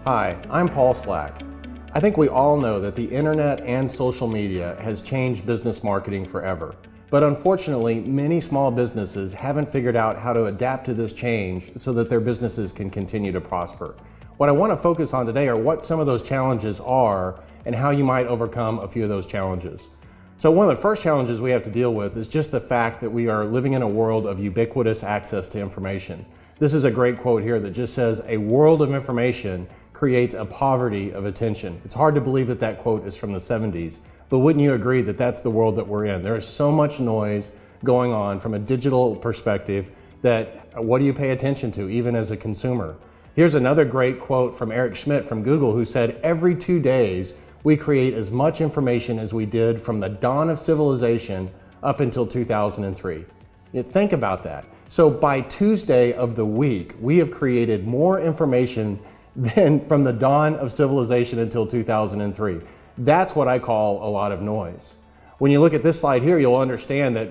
Hi, I'm Paul Slack. I think we all know that the internet and social media has changed business marketing forever. But unfortunately, many small businesses haven't figured out how to adapt to this change so that their businesses can continue to prosper. What I want to focus on today are what some of those challenges are and how you might overcome a few of those challenges. So one of the first challenges we have to deal with is just the fact that we are living in a world of ubiquitous access to information. This is a great quote here that just says, "A world of information creates a poverty of attention." It's hard to believe that that quote is from the 70s, but wouldn't you agree that that's the world that we're in? There is so much noise going on from a digital perspective that what do you pay attention to, even as a consumer? Here's another great quote from Eric Schmidt from Google, who said, "Every 2 days, we create as much information as we did from the dawn of civilization up until 2003. Think about that. So by Tuesday of the week, we have created more information than from the dawn of civilization until 2003. That's what I call a lot of noise. When you look at this slide here, you'll understand that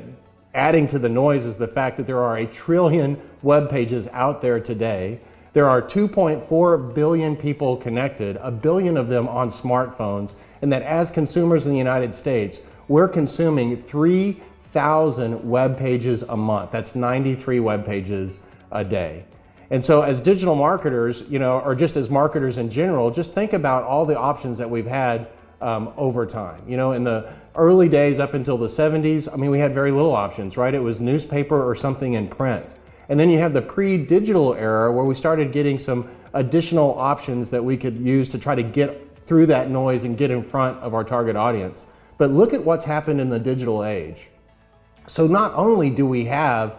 adding to the noise is the fact that there are 1 trillion web pages out there today. There are 2.4 billion people connected, 1 billion of them on smartphones, and that as consumers in the United States, we're consuming 3,000 web pages a month. That's 93 web pages a day. And so as digital marketers, or just as marketers in general, just think about all the options that we've had over time. In the early days up until the 70s, we had very little options, right? It was newspaper or something in print. And then you have the pre-digital era where we started getting some additional options that we could use to try to get through that noise and get in front of our target audience. But look at what's happened in the digital age. So not only do we have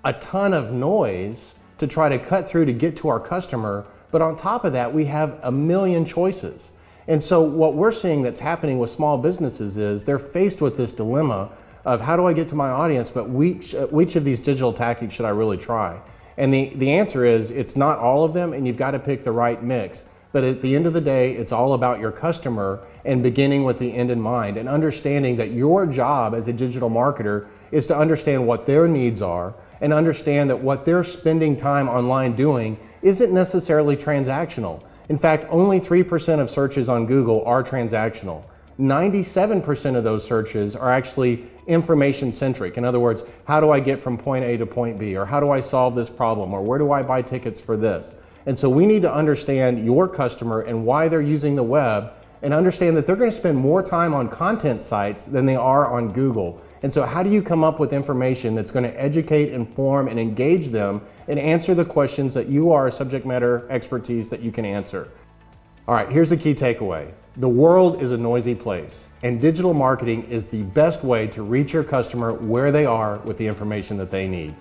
a ton of noise to try to cut through to get to our customer, but on top of that, we have 1 million choices. And so what we're seeing that's happening with small businesses is they're faced with this dilemma of how do I get to my audience, but which of these digital tactics should I really try? And the answer is it's not all of them, and you've got to pick the right mix. But at the end of the day, it's all about your customer and beginning with the end in mind and understanding that your job as a digital marketer is to understand what their needs are and understand that what they're spending time online doing isn't necessarily transactional. In fact, only 3% of searches on Google are transactional. 97% of those searches are actually information centric. In other words, how do I get from point A to point B? Or how do I solve this problem? Or where do I buy tickets for this? And so we need to understand your customer and why they're using the web and understand that they're going to spend more time on content sites than they are on Google. And so how do you come up with information that's going to educate, inform, and engage them and answer the questions that you are a subject matter expertise that you can answer? All right, here's the key takeaway. The world is a noisy place, and digital marketing is the best way to reach your customer where they are with the information that they need.